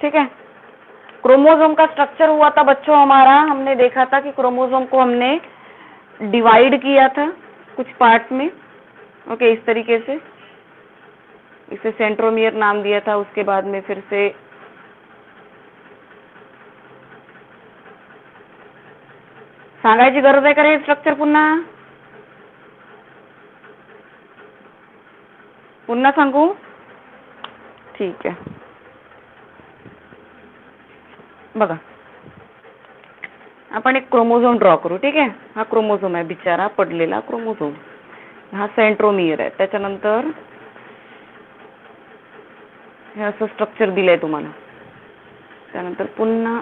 ठीक है। क्रोमोसोम का स्ट्रक्चर हुआ था बच्चों हमारा, हमने देखा था कि क्रोमोसोम को हमने डिवाइड किया था कुछ पार्ट में। ओके, इस तरीके से इसे सेंट्रोमियर नाम दिया था। उसके बाद में फिर से सांगायची गरज आहे का रे स्ट्रक्चर पुन्हा पुन्हा सांगू? ठीक आहे, बघा आपण एक क्रोमोझोम ड्रॉ करू. ठीक आहे, हा क्रोमोझोम आहे बिचारा पडलेला क्रोमोझोम, हा सेंट्रोमियर आहे. त्याच्यानंतर हे असं स्ट्रक्चर दिलंय तुम्हाला. त्यानंतर पुन्हा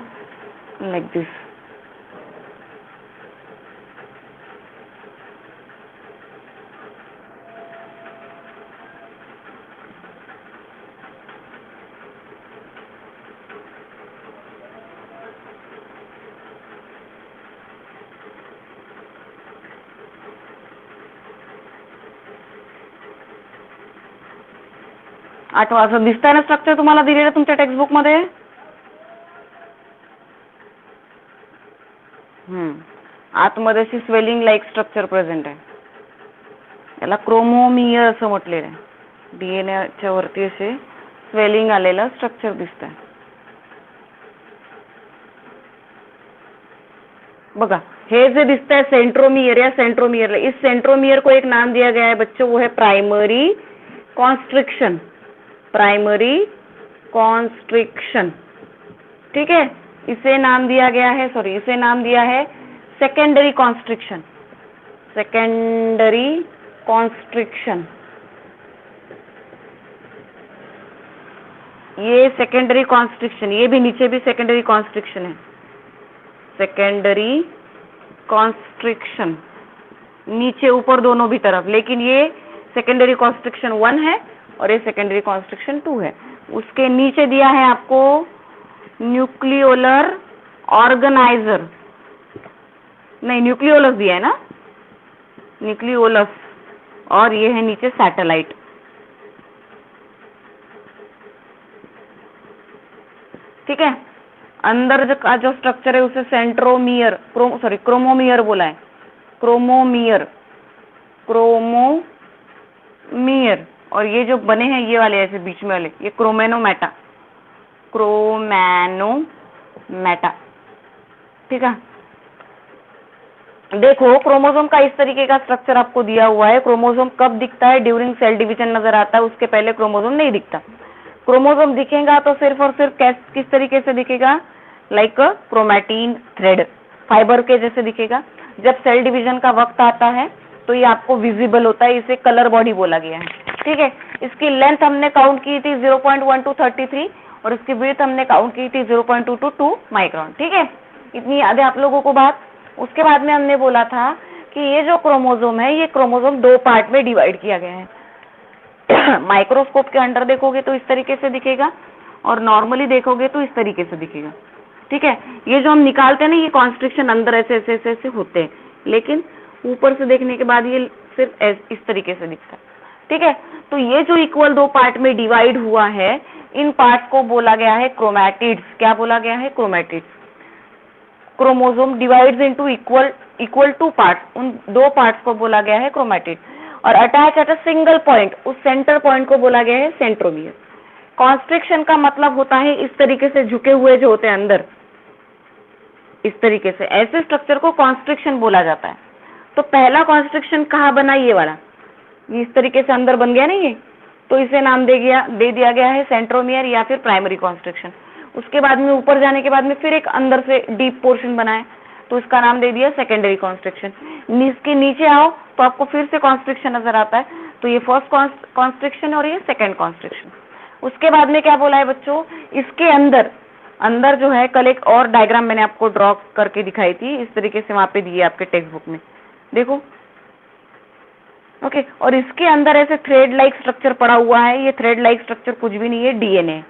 लाईक दिस. आठवा, असं दिसतंय ना स्ट्रक्चर तुम्हाला दिलेलं तुमच्या टेक्स्टबुक मध्ये. आतमध्ये अशी स्वेलिंग लाईक स्ट्रक्चर प्रेझेंट आहे. याला क्रोमोमियर असं म्हटलेलं आहे. डीएनएच्या वरती असे स्वेलिंग आलेलं स्ट्रक्चर दिसतंय. बघा, हे जो दिसता है सेंट्रोमियर या सेंट्रोमियर, इस सेंट्रोमियर को एक नाम दिया गया है बच्चों, वो है प्राइमरी कॉन्स्ट्रिक्शन. प्राइमरी कॉन्स्ट्रिक्शन, ठीक है. इसे नाम दिया गया है, सॉरी, इसे नाम दिया है सेकेंडरी कॉन्स्ट्रिक्शन. सेकेंडरी कॉन्स्ट्रिक्शन, ये सेकेंडरी कॉन्स्ट्रिक्शन, ये भी नीचे भी सेकेंडरी कॉन्स्ट्रिक्शन है. सेकेंडरी कॉन्स्ट्रिक्शन नीचे ऊपर दोनों भी तरफ, लेकिन ये सेकेंडरी कॉन्स्ट्रिक्शन 1 है और ये सेकेंडरी कॉन्स्ट्रिक्शन 2 है. उसके नीचे दिया है आपको न्यूक्लियोलर ऑर्गेनाइजर, नहीं न्यूक्लियोलस दिया है ना, न्यूक्लियोलस, और ये है नीचे सैटेलाइट. ठीक है. अंदर का जो स्ट्रक्चर है उसे सेंट्रोमियर, क्रोमोमियर बोला है. Chromomere, chromomere. और ये जो बने हैं ये वाले ऐसे बीच में वाले, ये क्रोमेनोमेटा, क्रोमैनोमेटा. ठीक है. देखो क्रोमोसोम का इस तरीके का स्ट्रक्चर आपको दिया हुआ है. क्रोमोसोम कब दिखता है? ड्यूरिंग सेल डिवीजन नजर आता है, उसके पहले क्रोमोसोम नहीं दिखता. क्रोमोसोम दिखेगा तो सिर्फ और सिर्फ किस तरीके से दिखेगा? लाइक क्रोमैटिन थ्रेड, फाइबर के जैसे दिखेगा. जब सेल डिवीजन का वक्त आता है तो ये आपको विजिबल होता है. इसे कलर बॉडी बोला गया है. ठीक है. इसकी लेंथ हमने काउंट की थी 0.1 to 33 और इसकी विड्थ हमने काउंट की थी 0.2 to 2 माइक्रोन. ठीक है, इतनी याद है आप लोगों को बात. उसके बाद में हमने बोला था कि ये जो क्रोमोसोम है, ये क्रोमोसोम 2 पार्ट में डिवाइड किया गया है. माइक्रोस्कोप के अंडर देखोगे तो इस तरीके से दिखेगा और नॉर्मली देखोगे तो इस तरीके से दिखेगा. ठीक है. ये जो हम निकालते हैं ना, ये कॉन्स्ट्रिक्शन अंदर ऐसे ऐसे ऐसे ऐसे होते हैं, लेकिन ऊपर से देखने के बाद ये सिर्फ इस तरीके से दिखता है. ठीक है. तो ये जो इक्वल 2 पार्ट में डिवाइड हुआ है, इन पार्ट को बोला गया है क्रोमैटिड्स. क्या बोला गया है? Chromatids. Chromosome divides into equal 2 parts, उन 2 पार्ट्स को बोला गया है क्रोमैटिड. और attach at a single point, उस सेंटर पॉइंट को बोला गया है सेंट्रोमियर. कॉन्स्ट्रिक्शन का मतलब होता है इस तरीके से झुके हुए जो होते हैं अंदर, इस तरीके से, ऐसे स्ट्रक्चर को कॉन्स्ट्रिक्शन बोला जाता है. तो पहला कॉन्स्ट्रिक्शन कहाँ बना? ये वाला, ये इस तरीके से अंदर बन गया ना ये, तो इसे नाम दे दिया गया है सेंट्रोमियर या फिर प्राइमरी कॉन्स्ट्रिक्शन. उसके बाद में ऊपर जाने के बाद में फिर एक अंदर से डीप पोर्शन बना है, तो इसका नाम दे दिया सेकेंडरी कॉन्स्ट्रिक्शन. इसके नीचे आओ तो आपको फिर से कॉन्स्ट्रिक्शन नजर आता है. तो ये फर्स्ट कॉन्स्ट्रिक्शन और ये सेकेंड कॉन्स्ट्रिक्शन. उसके बाद में क्या बोला है बच्चों? इसके अंदर जो है, कल एक और डायग्राम मैंने आपको ड्रॉ करके दिखाई थी, इस तरीके से वहां पे दी है आपके टेक्स्ट बुक में, देखो. ओके. और इसके अंदर ऐसे थ्रेड लाइक स्ट्रक्चर पड़ा हुआ है. ये थ्रेड लाइक स्ट्रक्चर कुछ भी नहीं है, डीएनए.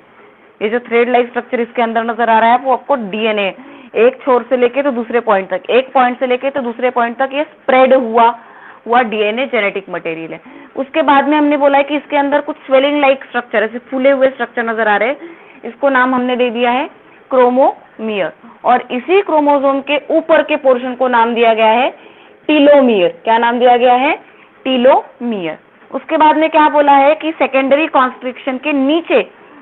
ये जो थ्रेड लाइक स्ट्रक्चर इसके अंदर नजर आ रहा है वो आपको डीएनए, एक छोर से लेके तो दूसरे पॉइंट तक, एक पॉइंट से लेके तो दूसरे पॉइंट तक ये स्प्रेड हुआ डीएनए जेनेटिक मटेरियल है. उसके बाद में हमने बोला है कि इसके अंदर कुछ स्वेलिंग लाइक स्ट्रक्चर, ऐसे फूले हुए स्ट्रक्चर नजर आ रहे हैं. इसको नाम हमने दे दिया है क्रोमोमियर, और इसी क्रोमोसोम के ऊपर के पोर्शन को नाम दिया गया है टीलोमियर। क्या नाम दिया गया है? टीलोमियर। उसके बाद में क्या बोला है कि सेकेंडरी कॉन्स्ट्रिक्शन के नीचे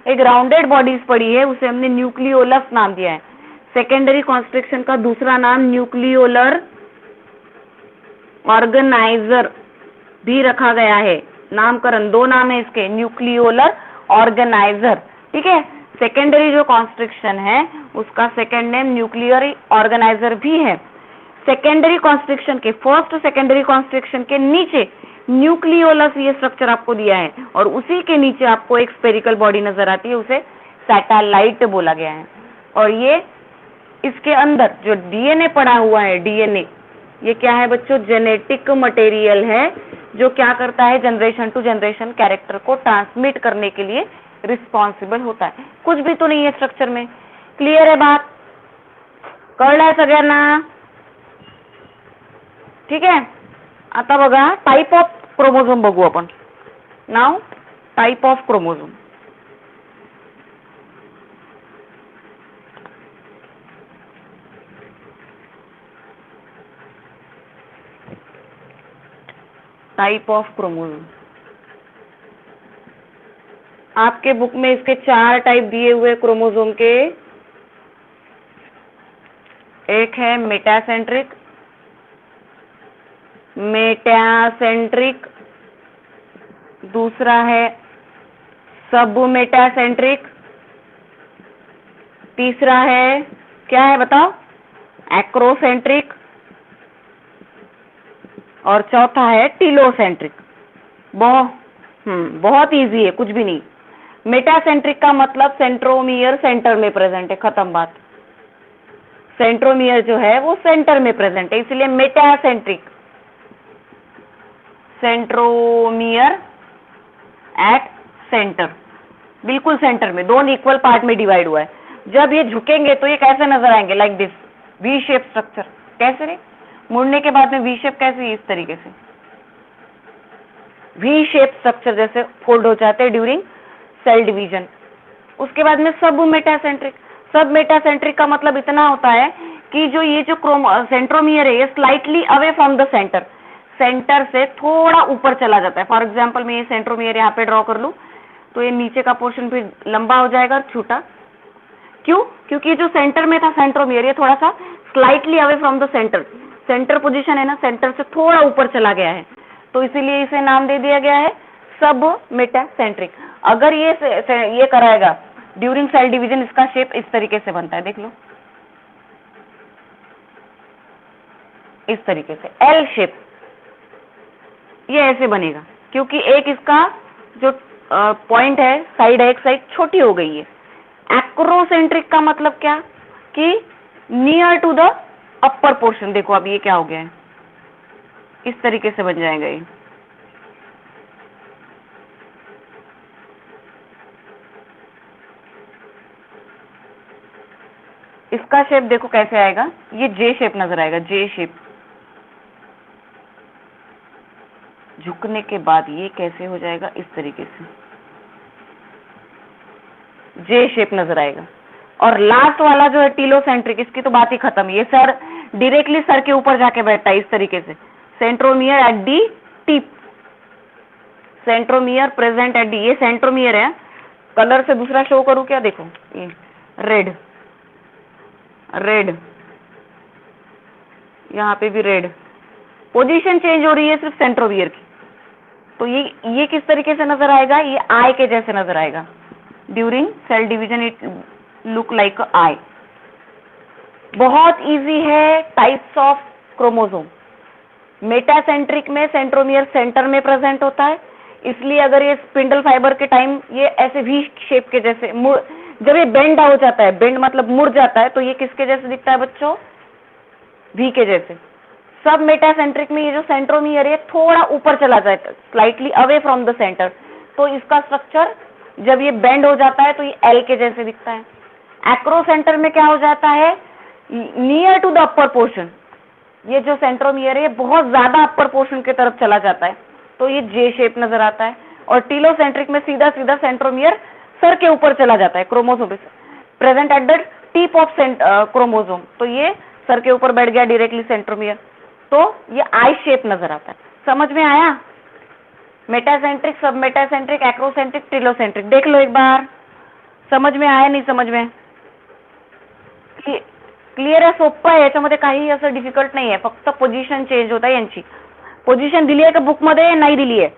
एक राउंडेड बॉडीज पड़ी है, उसे हमने न्यूक्लियोलस नाम दिया है। सेकेंडरी कॉन्स्ट्रिक्शन का दूसरा नाम न्यूक्लियोलर ऑर्गेनाइजर भी रखा गया है। नामकरण, दो नाम है इसके, न्यूक्लियोलर ऑर्गेनाइजर। ठीक है, सेकेंडरी जो कॉन्स्ट्रिक्शन है उसका सेकेंड नेम न्यूक्लियर ऑर्गेनाइजर भी है। सेकेंडरी कॉन्स्ट्रिक्शन के, फर्स्ट सेकेंडरी कॉन्स्ट्रिक्शन के नीचे न्यूक्लियोलस ये स्ट्रक्चर आपको दिया है, और उसी के नीचे आपको एक स्फेरिकल बॉडी नजर आती है, उसे सैटेलाइट बोला गया है। और ये इसके अंदर जो डीएनए पड़ा हुआ है, डीएनए ये क्या है बच्चों? जेनेटिक मटेरियल है, जो क्या करता है? जनरेशन टू जनरेशन कैरेक्टर को ट्रांसमिट करने के लिए रिस्पॉन्सिबल होता है। कुछ भी तो नहीं है स्ट्रक्चर में। क्लियर है बात? कळलंय सगळ्यांना? ठीक आहे, आता बघा टाइप ऑफ क्रोमोझोम बघू आपण. नाव type of chromosome. Type of chromosome आपके बुक में इसके 4 टाइप दिए हुए क्रोमोसोम के. एक है मेटासेंट्रिक, मेटासेंट्रिक, दूसरा है सब मेटासेंट्रिक, तीसरा है क्या है बताओ? एक्रोसेंट्रिक, और चौथा है टीलोसेंट्रिक. बहुत इजी है, कुछ भी नहीं. मेटासेंट्रिक का मतलब सेंट्रोमियर सेंटर में प्रेजेंट है, खत्म बात. सेंट्रोमियर जो है वो सेंटर में प्रेजेंट है, इसलिए मेटासेंट्रिक. सेंट्रोमियर एट सेंटर, बिल्कुल सेंटर में, दोनों इक्वल पार्ट में डिवाइड हुआ है. जब ये झुकेंगे तो ये कैसे नजर आएंगे? Like this, V shape structure. कैसे रे? मुड़ने के बाद में वी शेप कैसे? इस तरीके से वी शेप स्ट्रक्चर जैसे फोल्ड हो जाते हैं ड्यूरिंग सेल डिवीजन. उसके बाद में सब मेटासेंट्रिक. सब मेटासेंट्रिक का मतलब इतना होता है कि जो ये जो सेंट्रोमियर है ये slightly away from the centre, centre से थोड़ा ऊपर चला जाता है. फॉर एग्जाम्पल मैं ये सेंट्रोमियर यहाँ पे ड्रॉ कर लूं तो ये नीचे का पोर्शन फिर लंबा हो जाएगा, छोटा. क्यों? क्योंकि जो सेंटर में था सेंट्रोमियर ये थोड़ा सा slightly away from the centre, centre position है ना, सेंटर से थोड़ा ऊपर चला गया है, तो इसीलिए इसे नाम दे दिया गया है सब मेटासेंट्रिक. अगर ये कराएगा ड्यूरिंग सेल डिवीजन, इसका शेप इस तरीके से बनता है, देख लो इस तरीके से एल शेप. ये ऐसे बनेगा क्योंकि एक इसका जो पॉइंट है, साइड है, एक साइड छोटी हो गई है. एक्रोसेंट्रिक का मतलब क्या? कि near to the upper portion. देखो अब ये क्या हो गया है, इस तरीके से बन जाएगा ये. इसका शेप देखो कैसे आएगा, ये जे शेप नजर आएगा, जे शेप. झुकने के बाद ये कैसे हो जाएगा? इस तरीके से जे शेप नजर आएगा. और लास्ट वाला जो है टीलोसेंट्रिक, इसकी तो बात ही खत्म. ये सर डायरेक्टली सर के ऊपर जाके बैठता है इस तरीके से. Centromere at the tip, centromere present at D. ये सेंट्रोमियर है. कलर से दूसरा शो करूं क्या? देखो ये रेड, रेड, यहाँ पे भी रेड. पोजीशन चेंज हो रही है सिर्फ सेंट्रोमियर की. तो ये किस तरीके से नजर आएगा? ये आई के जैसे नजर आएगा. During cell division it look like I. बहुत इजी है. Types of chromosome. मेटासेंट्रिक में सेंट्रोमियर सेंटर में प्रेजेंट होता है, इसलिए अगर ये स्पिंडल फाइबर के टाइम ये ऐसे वी शेप के जैसे, जब ये बेंड हो जाता है, बेंड मतलब मुड़ जाता है, तो ये किसके जैसे दिखता है बच्चों? वी के जैसे. सब मेटासेंट्रिक में ये जो सेंट्रोमियर है थोड़ा ऊपर चला जाता है, slightly away from the centre, तो इसका स्ट्रक्चर जब ये बेंड हो जाता है तो ये एल के जैसे दिखता है. एक्रोसेंटर में क्या हो जाता है? Near to the upper portion. ये जो सेंट्रोमियर है बहुत ज्यादा अपर पोर्शन की तरफ चला जाता है, तो ये जे शेप नजर आता है. और टीलोसेंट्रिक में सीधा सीधा सेंट्रोमियर सर के ऊपर चला जाता है chromosome, present at the tip of chromosome, तो ये सर के ऊपर बैठ गया डायरेक्टली सेंट्रोमियर, तो ये आई शेप नजर आता है। समझ में आया? मेटासेंट्रिक, सब मेटासेंट्रिक, एक्रोसेंट्रिक, टेलोसेंट्रिक, देख लो एक बार, समझ में आया नहीं समझ में? क्लिअर आहे, सोपं आहे, याच्यामध्ये काही असं डिफिकल्ट नाही आहे, फक्त पोझिशन चेंज होता है यांची। पोजीशन दिली है क्या बुक मध्ये? नहीं दिली है?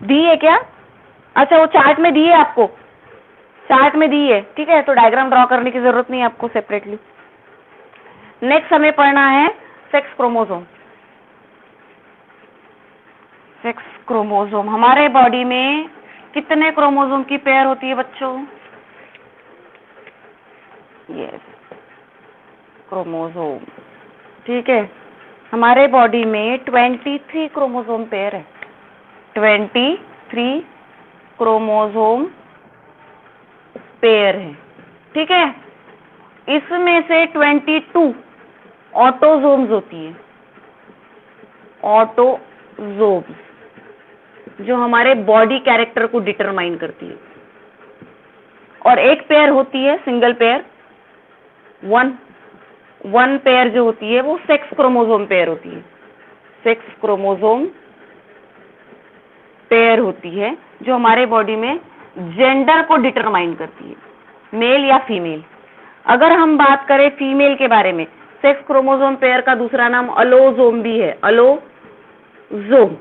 दी है क्या? अच्छा वो चार्ट में दी है आपको, चार्ट में दी है, ठीक है, तो डायग्राम ड्रॉ करने की जरूरत नहीं है आपको सेपरेटली। नेक्स्ट हमें पढ़ना है सेक्स क्रोमोसोम। सेक्स क्रोमोसोम, हमारे बॉडी में कितने क्रोमोसोम की पेयर होती है बच्चों? यस, क्रोमोसोम, ठीक है, हमारे बॉडी में 23 क्रोमोसोम पेयर है, 23 क्रोमोसोम पेयर है, ठीक है। इसमें से 22 ऑटोसोम्स होती है, ऑटोसोम्स, जो हमारे बॉडी कैरेक्टर को डिटरमाइन करती है, और एक पेयर होती है सिंगल पेयर, वन पेयर जो होती है वो सेक्स क्रोमोसोम पेयर होती है, सेक्स क्रोमोसोम पेयर होती है, जो हमारे बॉडी में जेंडर को डिटरमाइन करती है, मेल या फीमेल। अगर हम बात करें फीमेल के बारे में, सेक्स क्रोमोसोम पेयर का दूसरा नाम अलोजोम भी है, अलोजोम,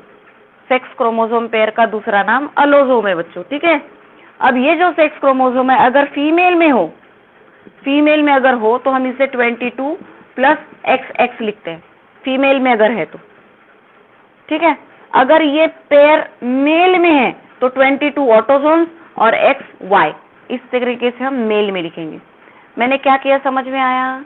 सेक्स क्रोमोसोम पेयर का दूसरा नाम अलोजोम है बच्चों, ठीक है। अब ये जो सेक्स क्रोमोसोम है अगर फीमेल में हो, फीमेल में अगर हो तो हम इसे 22 प्लस XX लिखते हैं, फीमेल में अगर है तो, ठीक है। अगर ये पेयर मेल में है तो 22 ऑटोसोम्स और XY, इस तरीके से हम मेल में लिखेंगे। मैंने क्या किया समझ में आया?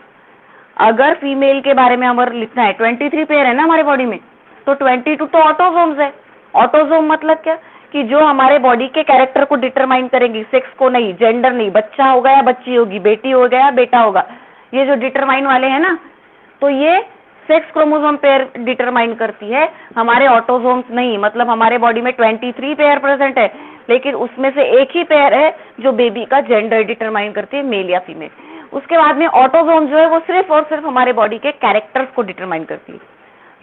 अगर फीमेल के बारे में हमारे लिखना है, 23 पेयर है ना हमारे बॉडी में, तो 22 तो ऑटोसोम्स है। ऑटोसोम मतलब क्या कि जो हमारे बॉडी के कैरेक्टर को डिटरमाइन करेंगी, सेक्स को नहीं, जेंडर नहीं, बच्चा होगा या बच्ची होगी, बेटी हो गया बेटा होगा, ये जो डिटरमाइन वाले हैं ना, तो ये सेक्स क्रोमोसोम पेयर डिटरमाइन करती है, हमारे ऑटोसोम्स नहीं। मतलब हमारे बॉडी में 23 पेयर प्रेजेंट है, लेकिन उसमें से एक ही पेयर है जो बेबी का जेंडर डिटरमाइन करती है, मेल या फीमेल। उसके बाद में ऑटोसोम जो है वो सिर्फ और सिर्फ हमारे बॉडी के कैरेक्टर्स को डिटरमाइन करती है।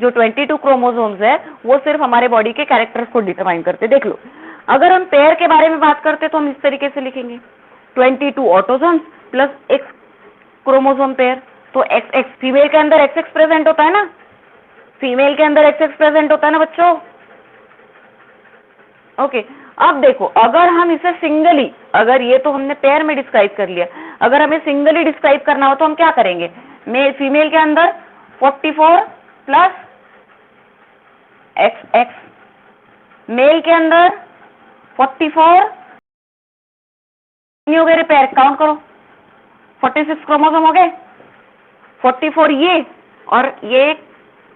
जो 22 क्रोमोसोम्स है वो सिर्फ हमारे बॉडी के कैरेक्टर्स को डिटरमाइन करते हैं। देख लो, अगर हम पेयर के बारे में बात करते तो हम इस तरीके से लिखेंगे, 22 ऑटोसोम्स प्लस एक क्रोमोसोम पेयर, तो XX, फीमेल के अंदर XX प्रेजेंट होता है ना, फीमेल के अंदर XX प्रेजेंट होता है ना बच्चों, ओके। अब देखो, अगर हम इसे सिंगली, अगर ये तो हमने पेयर में डिस्क्राइब कर लिया, अगर हमें सिंगली डिस्क्राइब करना हो तो हम क्या करेंगे? फीमेल के अंदर 44 प्लस XX, मेल के अंदर 44 नहीं हो गए, पेयर काउंट करो, 46 क्रोमोसोम हो गए, 44 ये और ये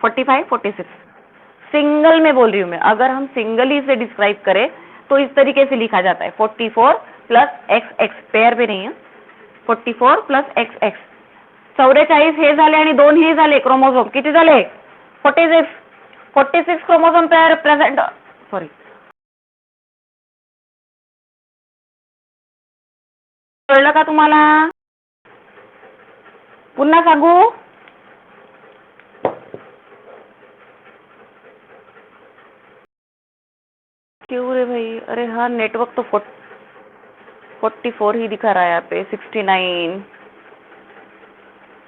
45, 46, सिंगल में बोल रही हूं मैं। अगर हम सिंगली से डिस्क्राइब करें तो इस तरीके से लिखा जाता है, 44 प्लस XX, पेयर पे नहीं है, 44 प्लस XX, 44 हे झाले आणि 2 हे झाले क्रोमोसोम, किती झाले? 46 क्रोमोसोम पेयर प्रेजेंट, सॉरी, कळलं का तुम्हाला? पुन्हा सांगू? क्यों रे भाई? अरे हाँ, नेटवर्क तो 44 ही दिखा रहा है यहाँ पे, 69,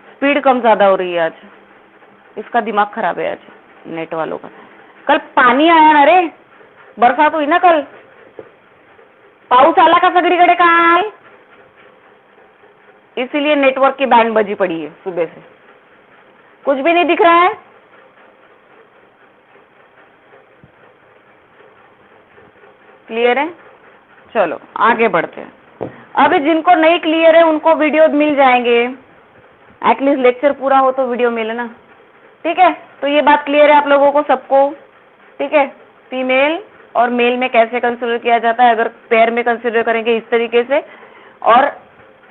स्पीड कम ज्यादा हो रही है आज, इसका दिमाग खराब है आज नेट वालों का। कल पाणी आया ना रे, बरसात हुई ना कल, पाऊस आला का सगळीकडे काल, इसीलिए नेटवर्क की बैंड बजी पड़ी है सुबह से, कुछ भी नहीं दिख रहा है। क्लियर है? चलो आगे बढ़ते हैं। अभी जिनको नहीं क्लियर है उनको वीडियो मिल जाएंगे, एटलीस्ट लेक्चर पूरा हो तो वीडियो मिले ना, ठीक है। तो ये बात क्लियर है आप लोगों को सबको, ठीक है। फीमेल और मेल में कैसे कंसिडर किया जाता है, अगर पेयर में कंसिडर करेंगे इस तरीके से, और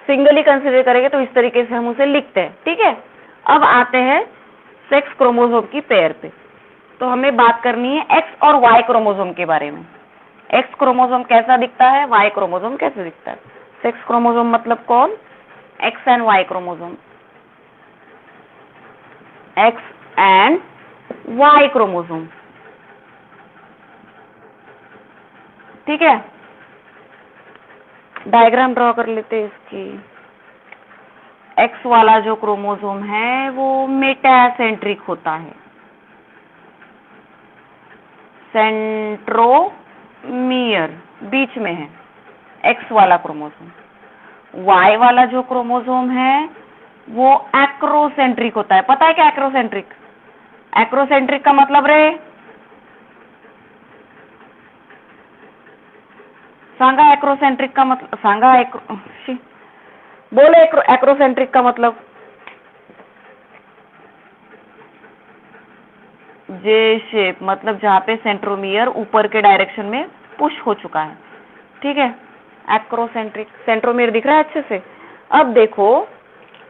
सिंगली कंसिडर करेंगे तो इस तरीके से हम उसे लिखते हैं, ठीक है। अब आते हैं सेक्स क्रोमोसोम की पेयर पे, तो हमें बात करनी है X और Y क्रोमोसोम के बारे में। एक्स क्रोमोसोम कैसा दिखता है, वाई क्रोमोसोम कैसे दिखता है। सेक्स क्रोमोसोम मतलब कौन, X and Y chromosome, X and Y chromosome, ठीक है। डायग्राम ड्रॉ कर लेते हैं इसकी। एक्स वाला जो क्रोमोसोम है वो मेटासेंट्रिक होता है, सेंट्रोमियर बीच में है एक्स वाला क्रोमोसोम। वाई वाला जो क्रोमोसोम है वो एक्रोसेंट्रिक होता है। पता है क्या एक्रोसेंट्रिक, एक्रोसेंट्रिक का मतलब रे सांगा, एक्रोसेंट्रिक का मतलब सांगा, बोले एक्रोसेंट्रिक का मतलब जे शेप, मतलब जहां पे सेंट्रोमियर ऊपर के डायरेक्शन में पुश हो चुका है, ठीक है। एक्रोसेंट्रिक, सेंट्रोमियर दिख रहा है अच्छे से। अब देखो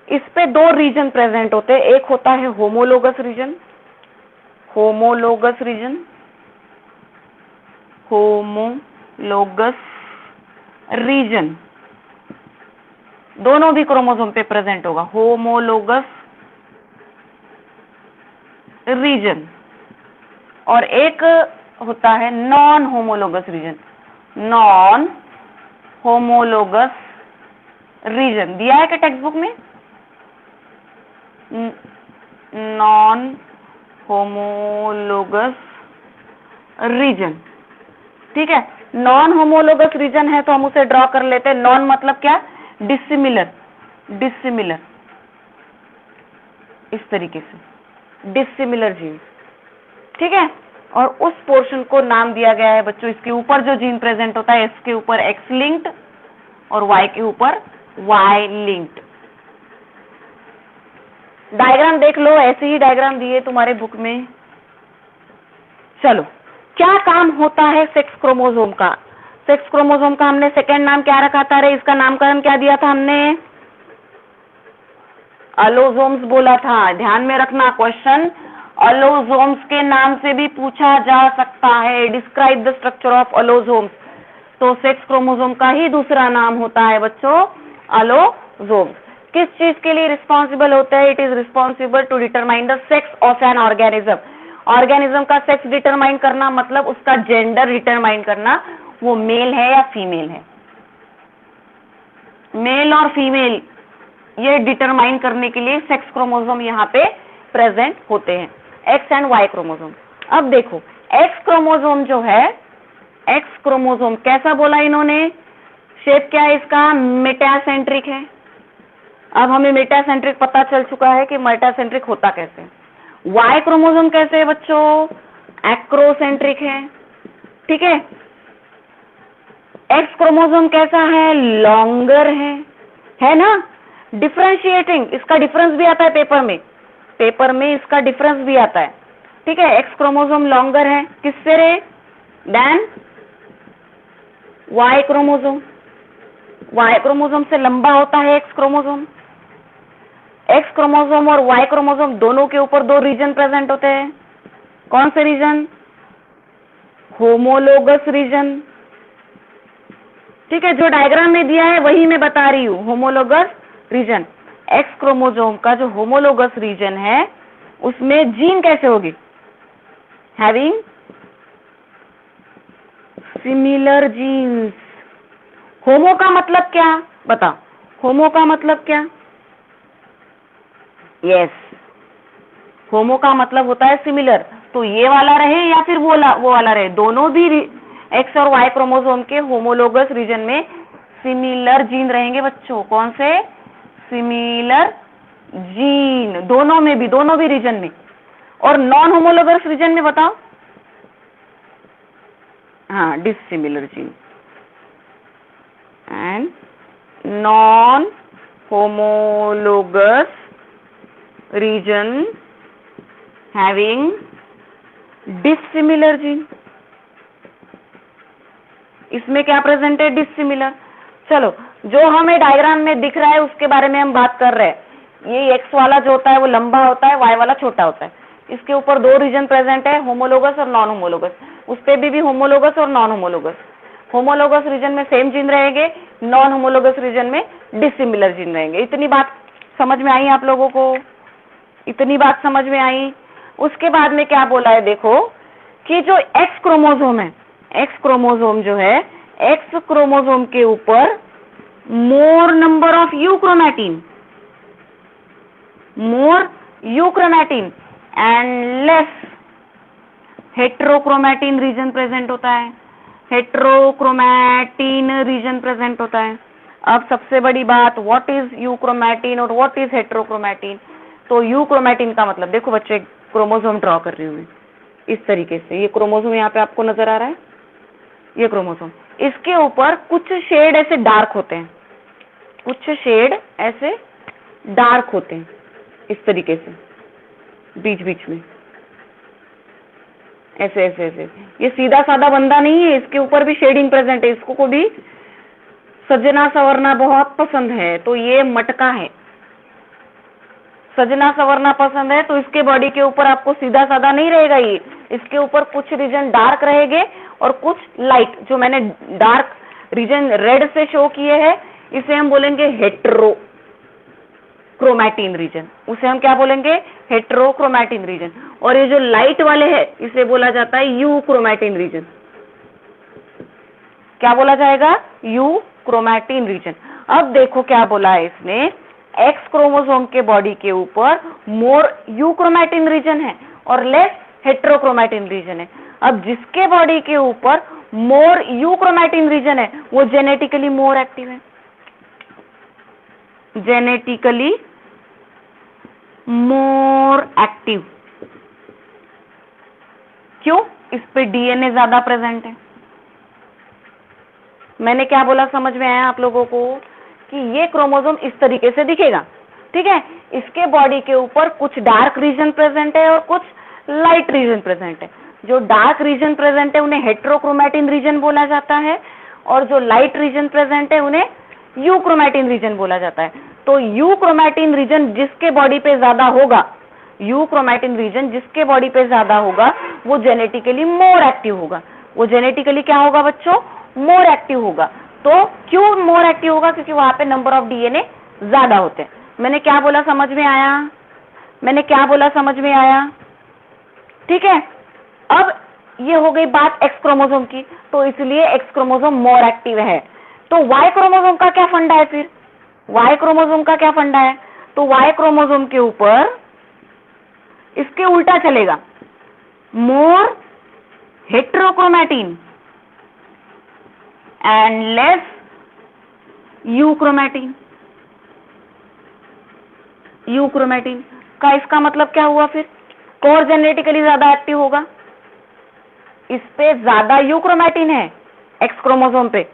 इस पे दो रीजन प्रेजेंट होते हैं, एक होता है homologous region, homologous region, homologous region दोनों भी क्रोमोसोम पे प्रेजेंट होगा, होमोलोगस रीजन। और एक होता है non homologous region, non homologous region दिया है क्या टेक्स्ट बुक में, नॉन होमोलोगस रीजन, ठीक है। नॉन होमोलोगस रीजन है तो हम उसे ड्रॉ कर लेते हैं। नॉन मतलब क्या, डिसिमिलर, डिसिमिलर, इस तरीके से डिसिमिलर जीन, ठीक है। और उस पोर्शन को नाम दिया गया है बच्चों, इसके ऊपर जो जीन प्रेजेंट होता है इसके ऊपर एक्स लिंक्ड और वाई के ऊपर वाई लिंक्ड। डायग्राम देख लो, ऐसे ही डायग्राम दिए तुम्हारे बुक में। चलो, क्या काम होता है सेक्स क्रोमोसोम का। सेक्स क्रोमोसोम का हमने सेकंड नाम क्या रखा था रे, इसका नामकरण क्या दिया था हमने, अलोसोम्स बोला था। ध्यान में रखना, क्वेश्चन अलोसोम्स के नाम से भी पूछा जा सकता है। डिस्क्राइब द स्ट्रक्चर ऑफ अलोसोम्स, तो सेक्स क्रोमोसोम का ही दूसरा नाम होता है बच्चों अलोसोम्स। किस चीज के लिए रिस्पॉन्सिबल होता है, it is responsible to determine the sex of an organism. Organism का सेक्स डिटरमाइन करना मतलब उसका जेंडर डिटरमाइन करना, वो मेल है या फीमेल है। मेल और फीमेल ये डिटरमाइन करने के लिए सेक्स क्रोमोसोम यहाँ पे प्रेजेंट होते हैं, एक्स एंड वाई क्रोमोसोम। अब देखो एक्स क्रोमोसोम जो है, एक्स क्रोमोसोम कैसा बोला इन्होंने, शेप क्या है इसका, मेटासेंट्रिक है। अब हमें मेटासेंट्रिक पता चल चुका है कि मेटासेंट्रिक होता कैसे है। वाई क्रोमोसोम कैसे है बच्चों, एक्रोसेंट्रिक है, ठीक है। एक्स क्रोमोसोम कैसा है, लॉन्गर है ना। डिफरेंशिएटिंग, इसका डिफरेंस भी आता है पेपर में, पेपर में इसका डिफरेंस भी आता है, ठीक है। एक्स क्रोमोसोम लॉन्गर है किससे रे, then Y chromosome, Y chromosome से लंबा होता है एक्स क्रोमोसोम। एक्स क्रोमोसोम और वाई क्रोमोसोम दोनों के ऊपर दो रीजन प्रेजेंट होते हैं, कौन से रीजन, होमोलोगस रीजन, ठीक है। जो डायग्राम में दिया है वही मैं बता रही हूं, होमोलोगस रीजन। एक्स क्रोमोसोम का जो होमोलोगस रीजन है उसमें जीन कैसे होगी, हैविंग सिमिलर जीन्स। होमो का मतलब क्या बता, होमो का मतलब क्या, यस, होमो का मतलब होता है सिमिलर। तो ये वाला रहे या फिर वो वाला रहे, दोनों भी एक्स और वाई क्रोमोसोम के होमोलोगस रीजन में सिमिलर जीन रहेंगे बच्चों। कौन से, सिमिलर जीन, दोनों में भी, दोनों भी रीजन में। और नॉन होमोलोगस रीजन में बताओ, हाँ, dissimilar gene and non homologous region having dissimilar gene. इसमें क्या प्रेजेंट है, डिसिमिलर। चलो, जो हमें डायग्राम में दिख रहा है उसके बारे में हम बात कर रहे हैं। ये एक्स वाला जो होता है वो लंबा होता है, वाई वाला छोटा होता है। इसके ऊपर दो रीजन प्रेजेंट है, होमोलोगस और नॉन होमोलोगस। उस पे भी होमोलोगस और नॉन होमोलोगस। होमोलोगस रीजन में सेम जीन रहेंगे, नॉन होमोलोगस रीजन में डिसिमिलर जीन रहेंगे। इतनी बात समझ में आई आप लोगों को? इतनी बात समझ में आई? उसके बाद में क्या बोला है देखो, कि जो एक्स क्रोमोसोम है, एक्स क्रोमोसोम जो है, एक्स क्रोमोसोम के ऊपर मोर number of you chromatin, more you chromatin and less heterochromatin region present होता है, हेट्रोक्रोमैटिन रीजन प्रेजेंट होता है। अब सबसे बड़ी बात, व्हाट इज यू क्रोमैटिन और व्हाट इज हेट्रोक्रोमैटिन? तो यू क्रोमैटिन का मतलब, देखो बच्चे क्रोमोसोम ड्रॉ कर रही हूं मैं इस तरीके से, ये क्रोमोसोम यहाँ पे आपको नजर आ रहा है, ये क्रोमोसोम, इसके ऊपर कुछ शेड ऐसे डार्क होते हैं, कुछ शेड ऐसे डार्क होते हैं इस तरीके से बीच बीच में, ऐसे ऐसे ऐसे। ये सीधा साधा बंदा नहीं है, इसके ऊपर भी शेडिंग प्रेजेंट है। इसको को भी सजना संवरना बहुत पसंद है, तो ये मटका है। सजना संवरना पसंद है तो इसके बॉडी के ऊपर आपको सीधा साधा नहीं रहेगा, ये इसके ऊपर कुछ रीजन डार्क रहेंगे और कुछ लाइट। जो मैंने डार्क रीजन रेड से शो किए हैं, इसे हम बोलेंगे हेट्रोक्रोमैटिन रीजन, उसे हम क्या बोलेंगे? Heterochromatin region. और ये जो लाइट वाले हैं, इसे बोला जाता है यू क्रोमैटिन रीजन। क्या बोला जाएगा? Euchromatin region. अब देखो क्या बोला है इसने, एक्स क्रोमोसोम के बॉडी के ऊपर मोर यू क्रोमैटिन रीजन है और लेस हेट्रोक्रोमैटिन रीजन है। अब जिसके बॉडी के ऊपर मोर यू क्रोमैटिन रीजन है, वो जेनेटिकली मोर एक्टिव है, जेनेटिकली मोर एक्टिव। क्यों? इस पे डीएनए ज्यादा प्रेजेंट है। मैंने क्या बोला समझ में आया आप लोगों को? कि ये क्रोमोसोम इस तरीके से दिखेगा, ठीक है। इसके बॉडी के ऊपर कुछ डार्क रीजन प्रेजेंट है और कुछ लाइट रीजन प्रेजेंट है। जो डार्क रीजन प्रेजेंट है उन्हें हेट्रोक्रोमैटिन रीजन बोला जाता है, और जो लाइट रीजन प्रेजेंट है उन्हें यू क्रोमैटिन रीजन बोला जाता है। तो यू क्रोमैटिन रीजन जिसके बॉडी पे ज्यादा होगा, यू क्रोमैटिन रीजन जिसके बॉडी पे ज्यादा होगा, वो जेनेटिकली मोर एक्टिव होगा। वो जेनेटिकली क्या होगा बच्चों? मोर एक्टिव होगा। तो क्यों मोर एक्टिव होगा? क्योंकि वहां पे नंबर ऑफ डीएनए ज्यादा होते हैं। मैंने क्या बोला समझ में आया? मैंने क्या बोला समझ में आया? ठीक है। अब ये हो गई बात एक्स क्रोमोसोम की, तो इसलिए एक्स क्रोमोसोम मोर एक्टिव है। तो वाई क्रोमोसोम का क्या फंडा है फिर? वाई क्रोमोसोम का क्या फंडा है? तो वाई क्रोमोसोम के ऊपर इसके उल्टा चलेगा, more heterochromatin and less euchromatin. Euchromatin का इसका मतलब क्या हुआ फिर? कोर जेनेटिकली ज्यादा एक्टिव होगा, इस पे ज्यादा यू क्रोमैटिन है एक्स क्रोमोसोम पे,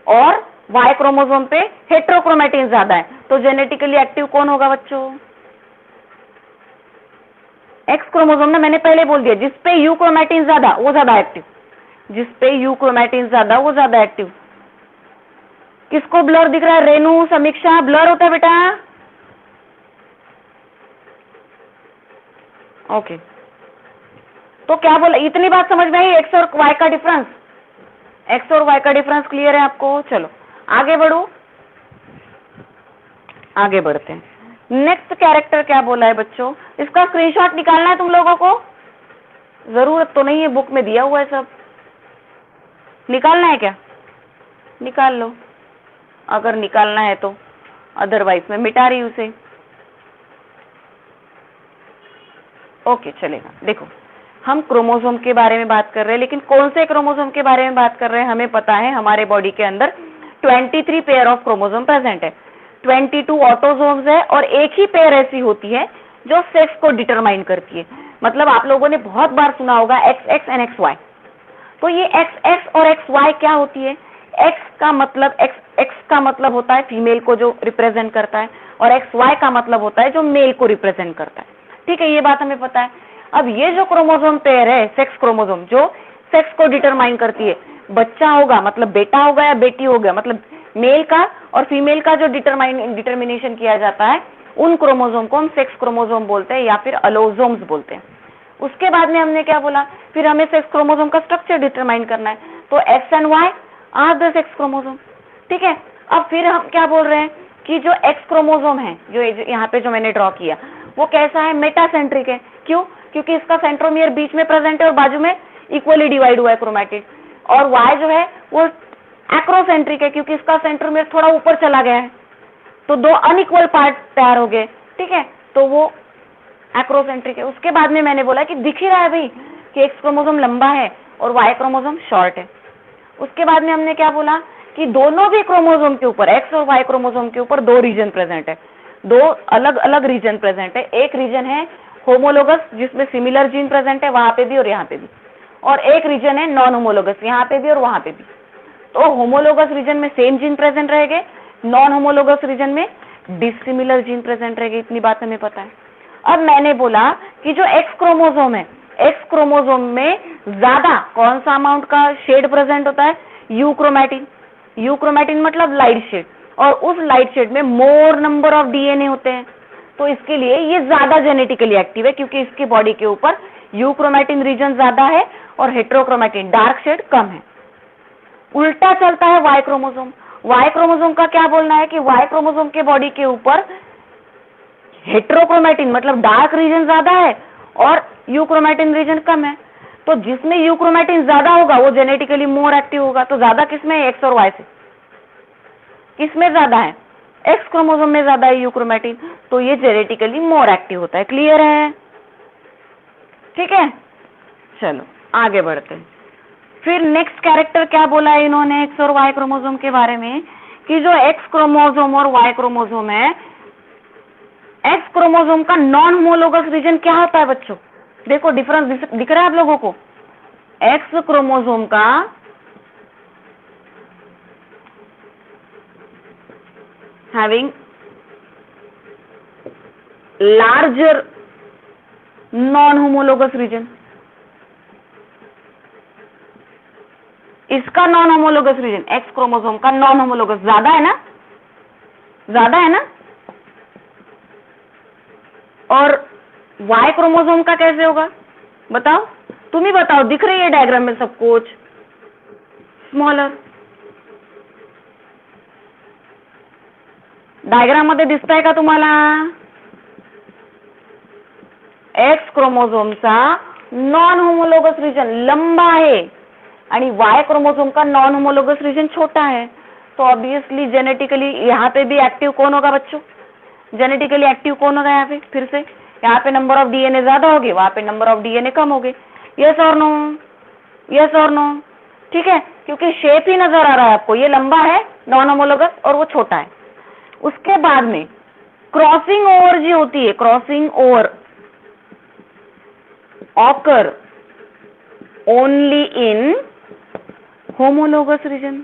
और वाई क्रोमोसोम पे हेट्रोक्रोमैटिन ज्यादा है। तो जेनेटिकली एक्टिव कौन होगा बच्चों? एक्स क्रोमोसोम ना, मैंने पहले बोल दिया, जिस पे यू क्रोमैटिन ज्यादा वो ज्यादा एक्टिव, जिस पे यू क्रोमैटिन ज्यादा वो ज्यादा एक्टिव। किसको ब्लर दिख रहा है? रेनू, समीक्षा, ब्लर होता है बेटा? ओके। तो क्या बोला, इतनी बात समझ में आई? एक्स और वाई का डिफरेंस, एक्स और वाई का डिफरेंस क्लियर है आपको? चलो आगे बढ़ो, आगे बढ़ते हैं। नेक्स्ट कैरेक्टर क्या बोला है बच्चों? इसका स्क्रीनशॉट निकालना है तुम लोगों को, जरूरत तो नहीं है, बुक में दिया हुआ है सब। निकालना है क्या? निकाल लो अगर निकालना है तो, अदरवाइज मैं मिटा रही उसे। ओके चलेगा। देखो हम क्रोमोसोम के बारे में बात कर रहे हैं, लेकिन कौन से क्रोमोसोम के बारे में बात कर रहे हैं? हमें पता है हमारे बॉडी के अंदर 23 पेयर ऑफ क्रोमोसोम प्रेजेंट है, 22 ऑटोसोम्स है, और एक ही पेयर ऐसी होती है जो सेक्स को डिटरमाइन करती है। मतलब आप लोगों ने बहुत बार सुना होगा XX एंड XY। तो ये XX और XY क्या होती है? X का मतलब होता है फीमेल को जो रिप्रेजेंट करता है, और XY का मतलब होता है जो मेल को रिप्रेजेंट करता है। ठीक है, ये बात हमें पता है। अब ये जो क्रोमोसोम पेयर है, सेक्स क्रोमोसोम, जो सेक्स को डिटरमाइन करती है, बच्चा होगा मतलब बेटा होगा या बेटी होगा, मतलब मेल का और फीमेल का जो डिटरमिनेशन किया जाता है, उन क्रोमोसोम को हम सेक्स क्रोमोसोम बोलते हैं या फिर अलोसोम्स बोलते हैं। उसके बाद में हमने क्या बोला, फिर हमें सेक्स क्रोमोसोम का स्ट्रक्चर डिटरमाइन करना है, तो X and Y are the sex chromosome. ठीक है, अब फिर हम क्या बोल रहे हैं कि जो एक्स क्रोमोसोम है, जो यहाँ पे जो मैंने ड्रॉ किया, वो कैसा है, मेटासेंट्रिक है। क्यों? क्योंकि इसका सेंट्रोमियर बीच में प्रेजेंट है और बाजू में इक्वली डिवाइड हुआ है क्रोमैटिड। और वाई जो है वो एक्रोसेंट्रिक है, क्योंकि इसका सेंट्रोमियर थोड़ा ऊपर चला गया है, तो दो अनइक्वल पार्ट तैयार हो गए। ठीक है, तो वो एक्रोसेंट्रिक है। उसके बाद में मैंने बोला कि दिख ही रहा है भाई कि एक्स क्रोमोसोम लंबा है और वाई क्रोमोसोम शॉर्ट है। उसके बाद में हमने क्या बोला कि दोनों भी क्रोमोसोम के ऊपर, एक्स और वाई क्रोमोसोम के ऊपर दो रीजन प्रेजेंट है, दो अलग अलग रीजन प्रेजेंट है। एक रीजन है होमोलोगस जिसमें सिमिलर जीन प्रेजेंट है वहां पे भी और यहाँ पे भी, और एक रीजन है नॉन होमोलोगस, यहाँ पे भी और वहां पे भी। तो होमोलोगस रीजन में सेम जीन प्रेजेंट रहेंगे, नॉन होमोलोगस रीजन में डिसिमिलर जीन प्रेजेंट रहेंगे। इतनी बात हमें पता है। अब मैंने बोला कि जो एक्स क्रोमोसोम है, एक्स क्रोमोसोम में ज्यादा कौन सा अमाउंट का शेड प्रेजेंट होता है, यू क्रोमैटिन। यू क्रोमैटिन मतलब लाइट शेड, और उस लाइट शेड में मोर नंबर ऑफ डीएनए होते हैं, तो इसके लिए ये ज्यादा जेनेटिकली एक्टिव है, क्योंकि इसकी बॉडी के ऊपर यू क्रोमैटिन रीजन ज्यादा है और हेट्रोक्रोमैटिन डार्क शेड कम है। उल्टा चलता है वाई क्रोमोसोम। वाई क्रोमोसोम का क्या बोलना है कि वाई क्रोमोसोम के बॉडी के ऊपर हेट्रोक्रोमैटिन मतलब डार्क रीजन ज्यादा है और यू क्रोमैटिन रीजन कम है। तो जिसमें यू क्रोमैटिन ज्यादा होगा वो जेनेटिकली मोर एक्टिव होगा। तो ज्यादा किसमें है, एक्स और वाई से? किसमें ज्यादा है? एक्स क्रोमोसोम में ज्यादा है यू क्रोमैटिन, तो ये जेनेटिकली मोर एक्टिव होता है। क्लियर है? ठीक है, चलो आगे बढ़ते हैं। फिर नेक्स्ट कैरेक्टर क्या बोला है इन्होंने एक्स और वाई क्रोमोसोम के बारे में, कि जो एक्स क्रोमोसोम और वाई क्रोमोसोम है, एक्स क्रोमोसोम का नॉन होमोलोगस रीजन क्या होता है बच्चों? देखो डिफरेंस दिख रहा है आप लोगों को। एक्स क्रोमोसोम का having larger non homologous region, इसका non homologous region, X chromosome का नॉन होमोलोगस ज्यादा है ना, ज्यादा है ना। और वाई क्रोमोसोम का कैसे होगा बताओ, तुम ही बताओ। दिख रही है डायग्राम में सब कुछ, स्मॉलर डायग्राम मध्ये दिसताय का तुम्हाला? एक्स क्रोमोसोमचा नॉन होमोलोगस रीजन लंबा है आणि वाई क्रोमोसोम का नॉन होमोलोगस रीजन छोटा है। तो ऑब्वियसली जेनेटिकली यहाँ पे भी एक्टिव कौन होगा बच्चों? जेनेटिकली एक्टिव कौन होगा यहाँ पे? फिर से यहाँ पे नंबर ऑफ डीएनए ज्यादा होगी, वहां पे नंबर ऑफ डीएनए कम होगी। यस और नो? यस और नो? ठीक है, क्योंकि शेप ही नजर आ रहा है आपको, ये लंबा है नॉन होमोलोगस और वो छोटा है। उसके बाद में क्रॉसिंग ओवर जो होती है, crossing over occur only in homologous region.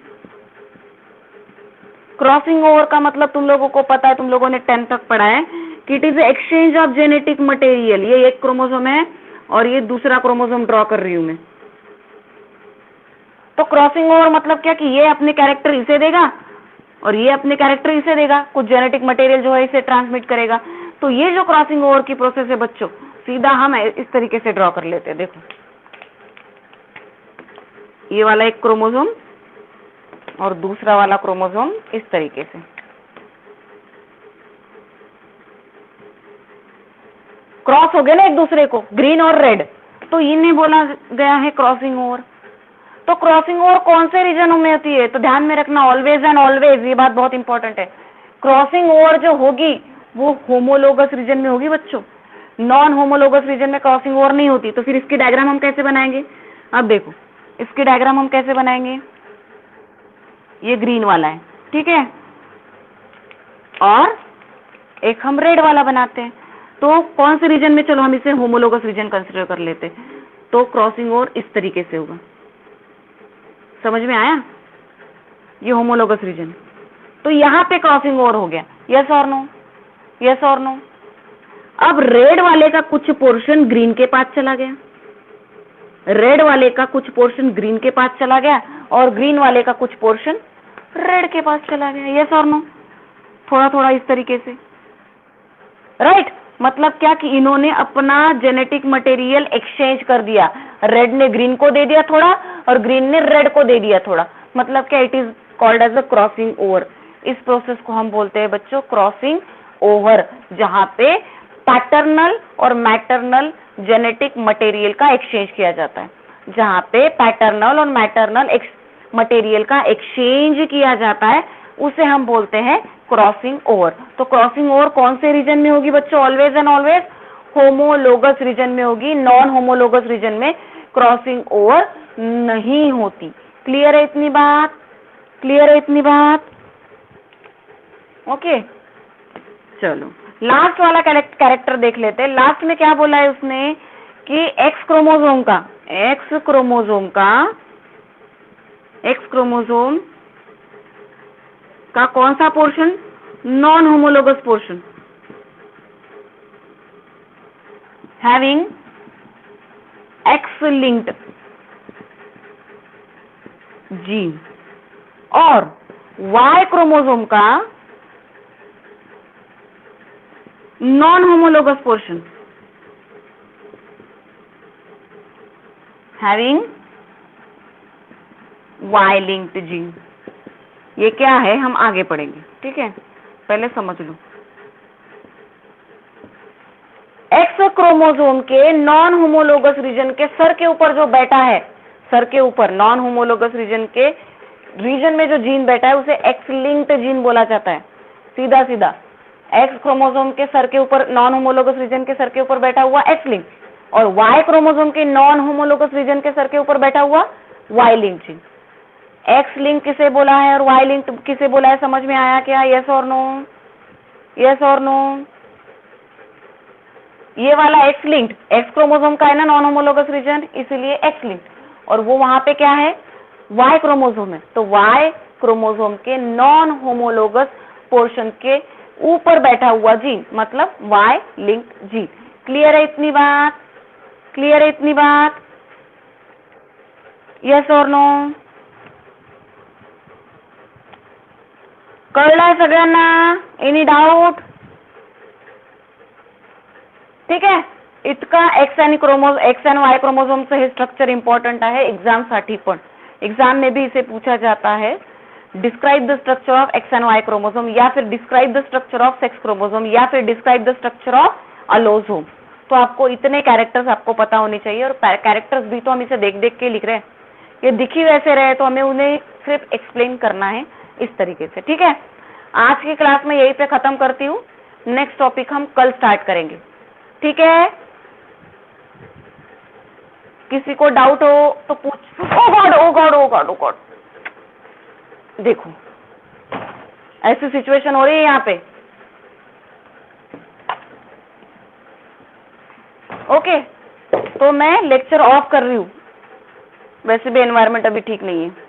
Crossing over का मतलब तुम लोगों को पता है, तुम लोगों ने 10th तक पढ़ा है कि it is exchange of genetic material. ये एक क्रोमोसोम है और ये दूसरा क्रोमोसोम ड्रॉ कर रही हूं मैं। तो क्रॉसिंग ओवर मतलब क्या कि ये अपने कैरेक्टर इसे देगा और ये अपने कैरेक्टर इसे देगा, कुछ जेनेटिक मटेरियल जो है इसे ट्रांसमिट करेगा। तो ये जो क्रॉसिंग ओवर की प्रोसेस है बच्चों, सीधा हम इस तरीके से ड्रॉ कर लेते हैं। देखो ये वाला एक क्रोमोसोम और दूसरा वाला क्रोमोसोम इस तरीके से। क्रॉस हो गए ना एक दूसरे को, ग्रीन और रेड, तो इन्हें बोला गया है क्रॉसिंग ओवर। तो क्रॉसिंग ओवर कौन से रीजनों में होती है? तो ध्यान में रखना ऑलवेज एंड ऑलवेज, ये बात बहुत इंपॉर्टेंट है। क्रॉसिंग ओवर जो होगी वो होमोलोगस रीजन में होगी बच्चों, नॉन होमोलोगस रीजन में क्रॉसिंग ओवर नहीं होती। तो फिर इसकी डायग्राम हम कैसे बनाएंगे? अब देखो इसकी डायग्राम हम कैसे बनाएंगे। ये ग्रीन वाला है, ठीक है, और एक हम रेड वाला बनाते हैं। तो कौन से रीजन में? चलो हम इसे होमोलोगस रीजन कंसिडर कर लेते हैं। तो क्रॉसिंग ओवर इस तरीके से होगा। समझ में आया? ये होमोलोगस रीजन, तो यहां पे क्रॉसिंग ओवर हो गया। यस और नो? यस और नो? अब रेड वाले का कुछ पोर्शन ग्रीन के पास चला गया, रेड वाले का कुछ पोर्शन ग्रीन के पास चला गया और ग्रीन वाले का कुछ पोर्शन रेड के पास चला गया। यस और नो? थोड़ा थोड़ा इस तरीके से, राइट? मतलब क्या कि इन्होंने अपना जेनेटिक मटेरियल एक्सचेंज कर दिया, रेड ने ग्रीन को दे दिया थोड़ा और ग्रीन ने रेड को दे दिया थोड़ा, मतलब क्या, it is called as a crossing over. इस प्रोसेस को हम बोलते हैं बच्चों क्रॉसिंग ओवर, जहां पे पैटर्नल और मैटरनल जेनेटिक मटेरियल का एक्सचेंज किया जाता है, जहां पे पैटर्नल और मैटरनल मटेरियल का एक्सचेंज किया जाता है, उसे हम बोलते हैं क्रॉसिंग ओवर। तो क्रॉसिंग ओवर कौन से रीजन में होगी बच्चों? Always and always homologous region में होगी। नॉन होमोलोगस रीजन में क्रॉसिंग ओवर नहीं होती। क्लियर है इतनी बात? क्लियर है इतनी बात? ओके, चलो लास्ट वाला कैरेक्टर देख लेते हैं। लास्ट में क्या बोला है उसने कि एक्स क्रोमोसोम का कौन सा portion? Non homologous portion having X linked gene, और वाई क्रोमोसोम का non homologous portion having Y linked gene. ये क्या है हम आगे पढ़ेंगे, ठीक है, पहले समझ लो। एक्स क्रोमोसोम के नॉन होमोलोगस रीजन के सर के ऊपर जो बैठा है, सर के ऊपर नॉन होमोलोगस रीजन में जो जीन बैठा है उसे एक्स लिंक्ड जीन बोला जाता है। सीधा सीधा एक्स क्रोमोसोम के सर के ऊपर, नॉन होमोलोगस रीजन के सर के ऊपर बैठा हुआ एक्स लिंक, और वाई क्रोमोसोम के नॉन होमोलोगस रीजन के सर के ऊपर बैठा हुआ Y link gene. X link किसे बोला है और वाई लिंक किसे बोला है, समझ में आया क्या? यस और नो? यस और नो? ये वाला एक्स लिंक्ड, एक्स क्रोमोसोम का है ना नॉन होमोलोगस रीजन, इसीलिए एक्स लिंक्ड, और वो वहां पे क्या है? वाई क्रोमोसोम है। तो वाई क्रोमोसोम के नॉन होमोलोगस पोर्शन के ऊपर बैठा हुआ जीन, मतलब वाई लिंक्ड जीन। क्लियर है इतनी बात? क्लियर है इतनी बात? यस और नो? कळलंय सगळ्यांना? Any doubt? ठीक आहे, इतका एक्स एंड वाई क्रोमोसोमचं हे स्ट्रक्चर इंपॉर्टंट आहे एग्जाम साठी पण। एग्जाम में भी इसे पूछा जाता है, describe the structure of X and Y chromosome, या फिर describe the structure of sex chromosome, या फिर describe the structure of allosome. तो आपको इतने कैरेक्टर्स आपको पता होने चाहिए, और कैरेक्टर्स भी तो हम इसे देख देख के लिख रहे हैं, ये दिखी वैसे रहे तो हमें उन्हें सिर्फ एक्सप्लेन करना है इस तरीके से। ठीक है, आज की क्लास में यही पे खत्म करती हूँ, नेक्स्ट टॉपिक हम कल स्टार्ट करेंगे। ठीक है, किसी को डाउट हो तो पूछ। ओ गॉड ओ गॉड ओ गॉड ओ गॉड, देखो ऐसी सिचुएशन हो रही है यहाँ पे। ओके, तो मैं लेक्चर ऑफ कर रही हूँ, वैसे भी एनवायरनमेंट अभी ठीक नहीं है।